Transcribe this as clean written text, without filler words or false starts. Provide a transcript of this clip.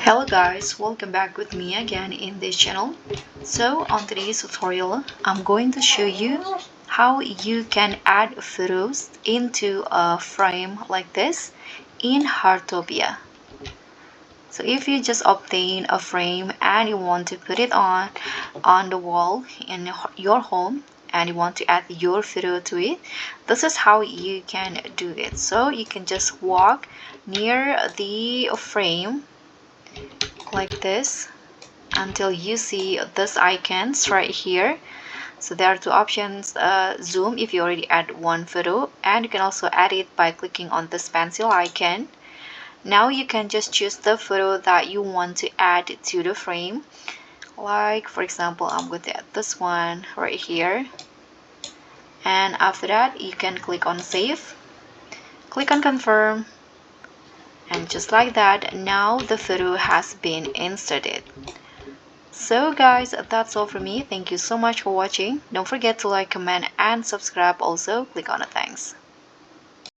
Hello guys, welcome back with me again in this channel. So on today's tutorial, I'm going to show you how you can add photos into a frame like this in Heartopia. So if you just obtain a frame and you want to put it on the wall in your home and you want to add your photo to it, this is how you can do it. So you can just walk near the frame like this until you see this icons right here. So there are two options, zoom if you already add one photo, and you can also add it by clicking on this pencil icon. Now you can just choose the photo that you want to add to the frame. Like for example, I'm going to add this one right here, and after that you can click on save, click on confirm, and just like that, now the photo has been inserted. So guys, that's all from me. Thank you so much for watching. Don't forget to like, comment, and subscribe. Also, click on the thanks.